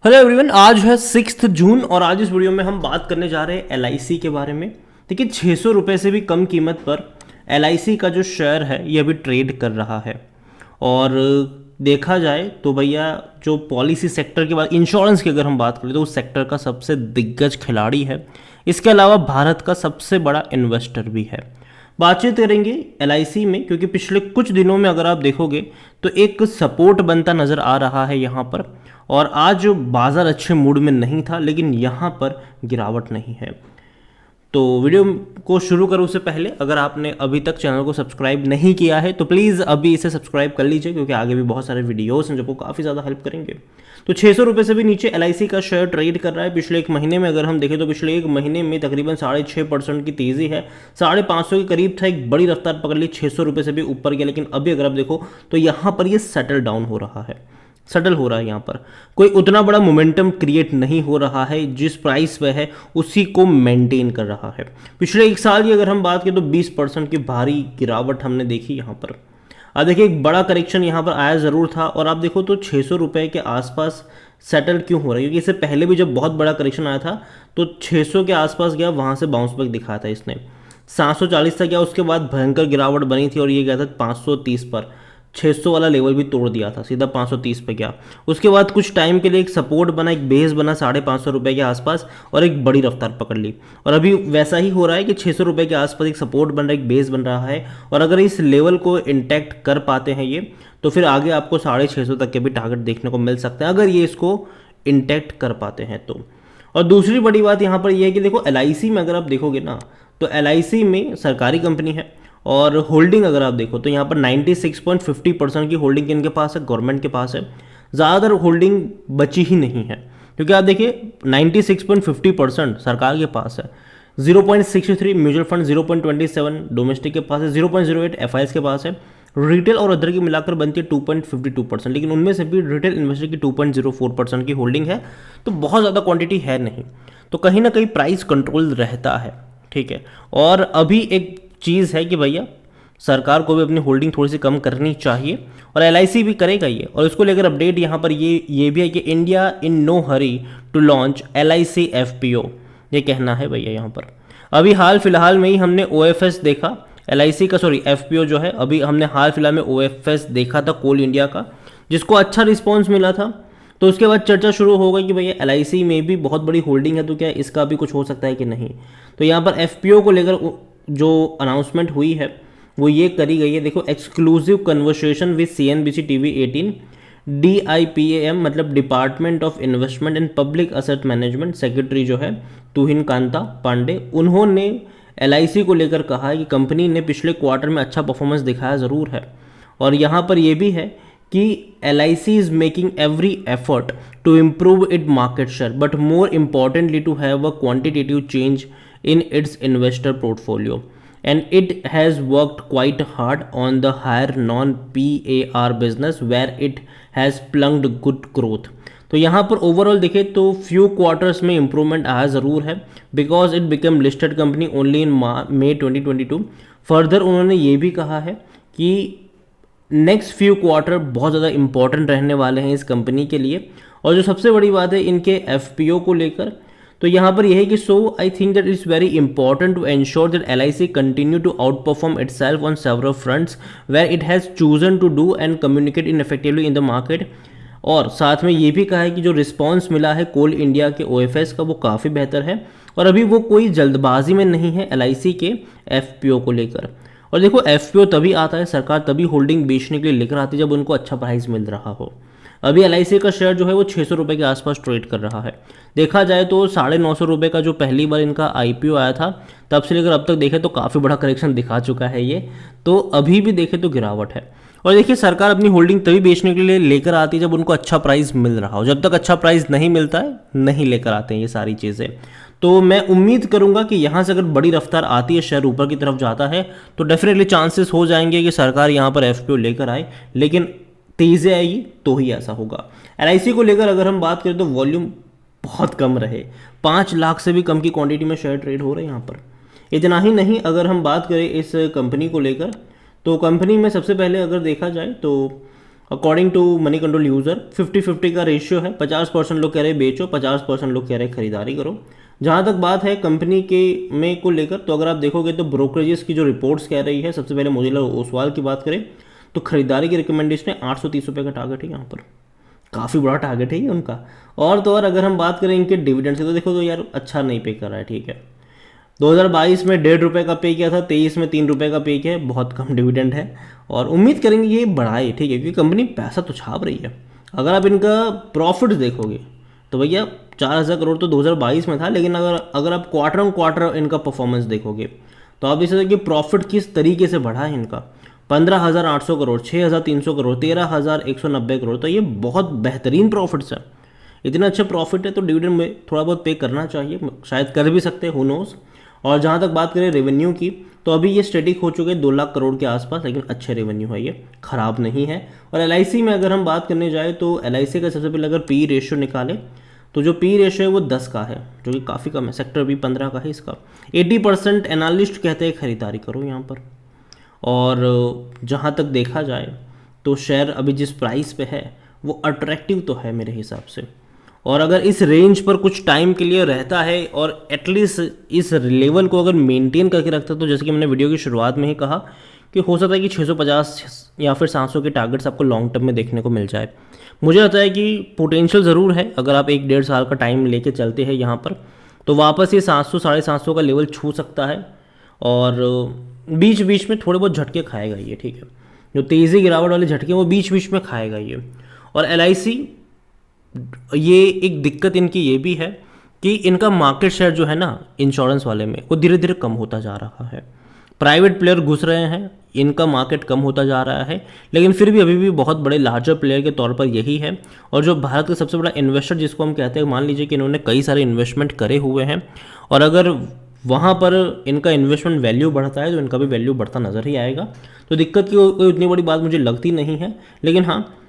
Hello everyone, आज है 6 जून और आज इस वीडियो में हम बात करने जा रहे हैं एलआईसी के बारे में। देखिए 600 रुपये से भी कम कीमत पर एलआईसी का जो शेयर है ये अभी ट्रेड कर रहा है। और देखा जाए तो भैया जो पॉलिसी सेक्टर के बाद इंश्योरेंस की अगर हम बात करें तो उस सेक्टर का सबसे दिग्गज खिलाड़ी है। इसके अलावा भारत का सबसे बड़ा इन्वेस्टर भी है। बातचीत करेंगे एलआईसी में, क्योंकि पिछले कुछ दिनों में अगर आप देखोगे तो एक सपोर्ट बनता नज़र आ रहा है यहाँ पर। और आज बाज़ार अच्छे मूड में नहीं था, लेकिन यहाँ पर गिरावट नहीं है। तो वीडियो को शुरू करूँ उससे पहले अगर आपने अभी तक चैनल को सब्सक्राइब नहीं किया है तो प्लीज़ अभी इसे सब्सक्राइब कर लीजिए, क्योंकि आगे भी बहुत सारे वीडियोस हैं जो आपको काफ़ी ज़्यादा हेल्प करेंगे। तो 600 रुपये से भी नीचे एलआईसी का शेयर ट्रेड कर रहा है। पिछले एक महीने में अगर हम देखें तो पिछले एक महीने में तकरीबन 6.5% की तेज़ी है। 550 के करीब था, एक बड़ी रफ्तार पकड़ ली, 600 रुपये से भी ऊपर गया। लेकिन अभी अगर आप देखो तो यहाँ पर ये सेटल डाउन हो रहा है, सेटल हो रहा है। यहाँ पर कोई उतना बड़ा मोमेंटम क्रिएट नहीं हो रहा है, जिस प्राइस पे है उसी को मेंटेन कर रहा है। पिछले एक साल की अगर हम बात करें तो 20% की भारी गिरावट हमने देखी यहाँ पर। अब देखिए एक बड़ा करेक्शन यहाँ पर आया ज़रूर था, और आप देखो तो 600 रुपये के आसपास सेटल क्यों हो रहा है, क्योंकि इससे पहले भी जब बहुत बड़ा करेक्शन आया था तो 600 के आसपास गया, वहाँ से बाउंस बैक दिखाया था इसने। 740 तक गया, उसके बाद भयंकर गिरावट बनी थी और ये गया था 530 पर। 600 वाला लेवल भी तोड़ दिया था, सीधा 530 पे गया। उसके बाद कुछ टाइम के लिए एक सपोर्ट बना, एक बेस बना 550 रुपये के आसपास, और एक बड़ी रफ्तार पकड़ ली। और अभी वैसा ही हो रहा है कि 600 रुपये के आसपास एक सपोर्ट बन रहा है, एक बेस बन रहा है। और अगर इस लेवल को इंटैक्ट कर पाते हैं ये, तो फिर आगे आपको 650 तक के भी टारगेट देखने को मिल सकते हैं, अगर ये इसको इंटैक्ट कर पाते हैं तो। और दूसरी बड़ी बात यहाँ पर यह है कि देखो एलआईसी में अगर आप देखोगे ना, तो एलआईसी में सरकारी कंपनी है, और होल्डिंग अगर आप देखो तो यहाँ पर 96.50% की होल्डिंग इनके पास है, गवर्नमेंट के पास है। ज़्यादातर होल्डिंग बची ही नहीं है, क्योंकि आप देखिए 96.50% सरकार के पास है। 0.63 म्यूचुअल फंड, 0.27 डोमेस्टिक के पास है, 0.08 एफआईएस के पास है। रिटेल और अदर की मिलाकर बनती है 2.52%, लेकिन उनमें से भी रिटेल इन्वेस्टर की 2.04% की होल्डिंग है। तो बहुत ज़्यादा क्वांटिटी है नहीं, तो कहीं ना कहीं प्राइस कंट्रोल रहता है, ठीक है। और अभी एक चीज़ है कि भैया सरकार को भी अपनी होल्डिंग थोड़ी सी कम करनी चाहिए, और एलआईसी भी करेगा ये। और इसको लेकर अपडेट यहाँ पर ये भी है कि India in no hurry to launch LIC FPO, ये कहना है भैया यहाँ पर। अभी हाल फिलहाल में ही हमने ओएफएस देखा, एलआईसी का सॉरी एफपीओ जो है, अभी हमने हाल फिलहाल में ओएफएस देखा था कोल इंडिया का, जिसको अच्छा रिस्पॉन्स मिला था। तो उसके बाद चर्चा शुरू हो गई कि भैया एलआईसी में भी बहुत बड़ी होल्डिंग है, तो क्या इसका भी कुछ हो सकता है कि नहीं। तो यहाँ पर एफपीओ को लेकर जो अनाउंसमेंट हुई है वो ये करी गई है। देखो, exclusive conversation with CNBC TV 18, DIPAM मतलब department of investment and public asset management, secretary जो है तुहिन कांता पांडे, उन्होंने एलआईसी को लेकर कहा है कि कंपनी ने पिछले क्वार्टर में अच्छा परफॉर्मेंस दिखाया ज़रूर है। और यहाँ पर यह भी है कि LIC is making every effort to improve it market share, but more importantly to have a quantitative change in its investor portfolio, and it has worked quite hard on the higher non-PAR business where it has plugged good growth। तो यहाँ पर overall देखें तो few quarters में improvement आया ज़रूर है, because it become listed company only in May 2022। Further उन्होंने ये भी कहा है कि नेक्स्ट फ्यू क्वार्टर बहुत ज़्यादा इंपॉर्टेंट रहने वाले हैं इस कंपनी के लिए। और जो सबसे बड़ी बात है इनके एफपीओ को लेकर, तो यहाँ पर यह है कि so I think that it's very important to ensure that LIC continue to outperform itself on several fronts where it has chosen to do and communicate in effectively in the market. और साथ में ये भी कहा है कि जो response मिला है कोल इंडिया के ओएफएस का वो काफ़ी बेहतर है, और अभी वो कोई जल्दबाजी में नहीं है एलआईसी के एफपीओ को लेकर। और देखो एफपीओ तभी आता है, सरकार तभी होल्डिंग बेचने के लिए लेकर आती है जब उनको अच्छा प्राइस मिल रहा हो। अभी एलआईसी का शेयर जो है वो 600 रुपये के आसपास ट्रेड कर रहा है। देखा जाए तो 950 रुपये का जो पहली बार इनका आईपीओ आया था तब से लेकर अब तक देखें तो काफ़ी बड़ा करेक्शन दिखा चुका है ये, तो अभी भी देखें तो गिरावट है। और देखिए सरकार अपनी होल्डिंग तभी बेचने के लिए लेकर आती है जब उनको अच्छा प्राइस मिल रहा हो। जब तक अच्छा प्राइस नहीं मिलता है नहीं लेकर आते हैं ये सारी चीज़ें। तो मैं उम्मीद करूंगा कि यहाँ से अगर बड़ी रफ्तार आती है, शेयर ऊपर की तरफ जाता है, तो डेफिनेटली चांसेस हो जाएंगे कि सरकार यहाँ पर एफपीओ लेकर आए, लेकिन तेज़ी आएगी तो ही ऐसा होगा। एलआईसी को लेकर अगर हम बात करें तो वॉल्यूम बहुत कम रहे, 5 लाख से भी कम की क्वांटिटी में शेयर ट्रेड हो रहे हैं यहाँ पर। इतना ही नहीं, अगर हम बात करें इस कंपनी को लेकर, तो कंपनी में सबसे पहले अगर देखा जाए तो according to money control user 50-50 का रेशियो है। 50% लोग कह रहे बेचो, 50% लोग कह रहे खरीदारी करो। जहाँ तक बात है कंपनी के में को लेकर, तो अगर आप देखोगे तो ब्रोकरेजेस की जो रिपोर्ट्स कह रही है, सबसे पहले मोतीलाल ओसवाल की बात करें तो खरीदारी की रिकमेंडेशन है 830 रुपये का टारगेट है यहाँ पर। काफ़ी बड़ा टारगेट है ये उनका। और तो और अगर हम बात करें इनके डिविडेंड से तो देखो तो यार अच्छा नहीं पे कर रहा है, ठीक है। 2022 में 1.5 रुपये का पे किया था, 23 में 3 रुपये का पे किया है, बहुत कम डिविडेंड है और उम्मीद करेंगे ये बढ़ाए, ठीक है, क्योंकि कंपनी पैसा तो छाप रही है। अगर आप इनका प्रॉफिट देखोगे तो भैया 4,000 करोड़ तो 2022 में था, लेकिन अगर आप क्वार्टर ऑन क्वार्टर इनका परफॉर्मेंस देखोगे तो आप इसे देखिए प्रॉफिट किस तरीके से बढ़ा है इनका। 15,800 करोड़, 6,300 करोड़, 13,190 करोड़, तो ये बहुत बेहतरीन प्रॉफिट्स है। इतना अच्छा प्रॉफिट है तो डिविडेंड में थोड़ा बहुत पे करना चाहिए, शायद कर भी सकते हैं, हु नोस। और जहाँ तक बात करें रेवेन्यू की तो अभी ये स्टेटिक हो चुके हैं 2 लाख करोड़ के आसपास, लेकिन अच्छे रेवेन्यू है, ये खराब नहीं है। और LIC में अगर हम बात करने जाए तो LIC का सबसे पहले अगर पी रेशियो निकाले तो जो पी रेशियो है वो 10 का है, जो कि काफ़ी कम है। सेक्टर भी 15 का है इसका। 80% एनालिस्ट कहते हैं खरीदारी करो यहाँ पर। और जहाँ तक देखा जाए तो शेयर अभी जिस प्राइस पे है वो अट्रैक्टिव तो है मेरे हिसाब से। और अगर इस रेंज पर कुछ टाइम के लिए रहता है और एटलीस्ट इस लेवल को अगर मेंटेन करके रखता है, तो जैसे कि मैंने वीडियो की शुरुआत में ही कहा कि हो सकता है कि 650 या फिर 700 के टारगेट्स आपको लॉन्ग टर्म में देखने को मिल जाए। मुझे लगता है कि पोटेंशियल ज़रूर है, अगर आप 1-1.5 साल का टाइम लेके चलते हैं यहाँ पर, तो वापस ये 700 750 का लेवल छू सकता है। और बीच बीच में थोड़े बहुत झटके खाएगा ये, ठीक है, जो तेज़ी गिरावट वाले झटके वो बीच बीच में खाएगा ये। और LIC ये एक दिक्कत इनकी ये भी है कि इनका मार्केट शेयर जो है ना इंश्योरेंस वाले में वो धीरे धीरे कम होता जा रहा है। प्राइवेट प्लेयर घुस रहे हैं, इनका मार्केट कम होता जा रहा है, लेकिन फिर भी अभी भी बहुत बड़े लार्जर प्लेयर के तौर पर यही है। और जो भारत का सबसे बड़ा इन्वेस्टर जिसको हम कहते हैं, मान लीजिए कि इन्होंने कई सारे इन्वेस्टमेंट करे हुए हैं और अगर वहाँ पर इनका इन्वेस्टमेंट वैल्यू बढ़ता है तो इनका भी वैल्यू बढ़ता नज़र ही आएगा। तो दिक्कत की कोई उतनी बड़ी बात मुझे लगती नहीं है, लेकिन हाँ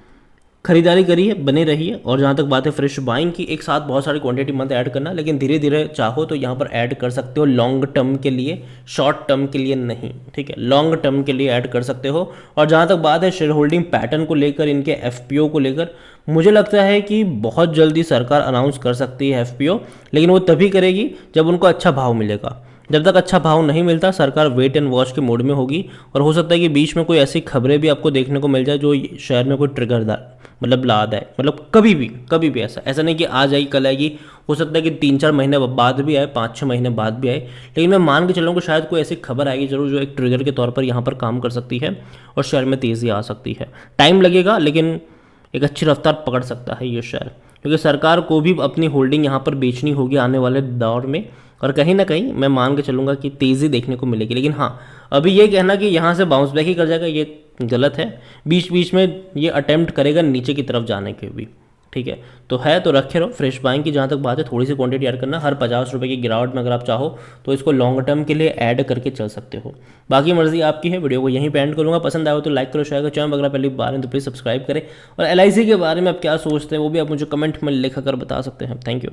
खरीदारी करिए, बने रहिए। और जहाँ तक बात है फ्रेश बाइंग की, एक साथ बहुत सारी क्वांटिटी मत ऐड करना, लेकिन धीरे धीरे चाहो तो यहाँ पर ऐड कर सकते हो लॉन्ग टर्म के लिए, शॉर्ट टर्म के लिए नहीं, ठीक है, लॉन्ग टर्म के लिए ऐड कर सकते हो। और जहाँ तक बात है शेयर होल्डिंग पैटर्न को लेकर, इनके FPO को लेकर, मुझे लगता है कि बहुत जल्दी सरकार अनाउंस कर सकती है FPO, लेकिन वो तभी करेगी जब उनको अच्छा भाव मिलेगा। जब तक अच्छा भाव नहीं मिलता सरकार वेट एंड वॉच के मोड में होगी। और हो सकता है कि बीच में कोई ऐसी खबरें भी आपको देखने को मिल जाए जो शहर में कोई ट्रिगरदार मतलब लाद है, मतलब कभी भी ऐसा नहीं कि आज आएगी कल आएगी, हो सकता है कि 3-4 महीने बाद भी आए, 5-6 महीने बाद भी आए, लेकिन मैं मान के चल रहा हूँ कि शायद कोई ऐसी खबर आएगी जरूर जो एक ट्रिगर के तौर पर यहाँ पर काम कर सकती है और शेयर में तेज़ी आ सकती है। टाइम लगेगा लेकिन एक अच्छी रफ्तार पकड़ सकता है ये शेयर, क्योंकि सरकार को भी अपनी होल्डिंग यहाँ पर बेचनी होगी आने वाले दौर में। और कहीं ना कहीं मैं मान के चलूँगा कि तेज़ी देखने को मिलेगी। लेकिन हाँ, अभी ये कहना कि यहाँ से बाउंस बैक ही कर जाएगा ये गलत है। बीच बीच में ये अटेम्प्ट करेगा नीचे की तरफ जाने के भी, ठीक है। तो रखे रहो फ्रेश बाइंग की। जहाँ तक बात है थोड़ी सी क्वांटिटी ऐड करना, हर 50 रुपये की गिरावट में अगर आप चाहो तो इसको लॉन्ग टर्म के लिए ऐड करके चल सकते हो। बाकी मर्जी आपकी है। वीडियो को यहीं पे एंड करूँगा। पसंद आया तो लाइक करो, शेयर करो, चैनल अगर पहली बार है तो प्लीज़ सब्सक्राइब करें। और LIC के बारे में आप क्या सोचते हैं वो भी आप मुझे कमेंट में लिखकर बता सकते हैं। Thank you.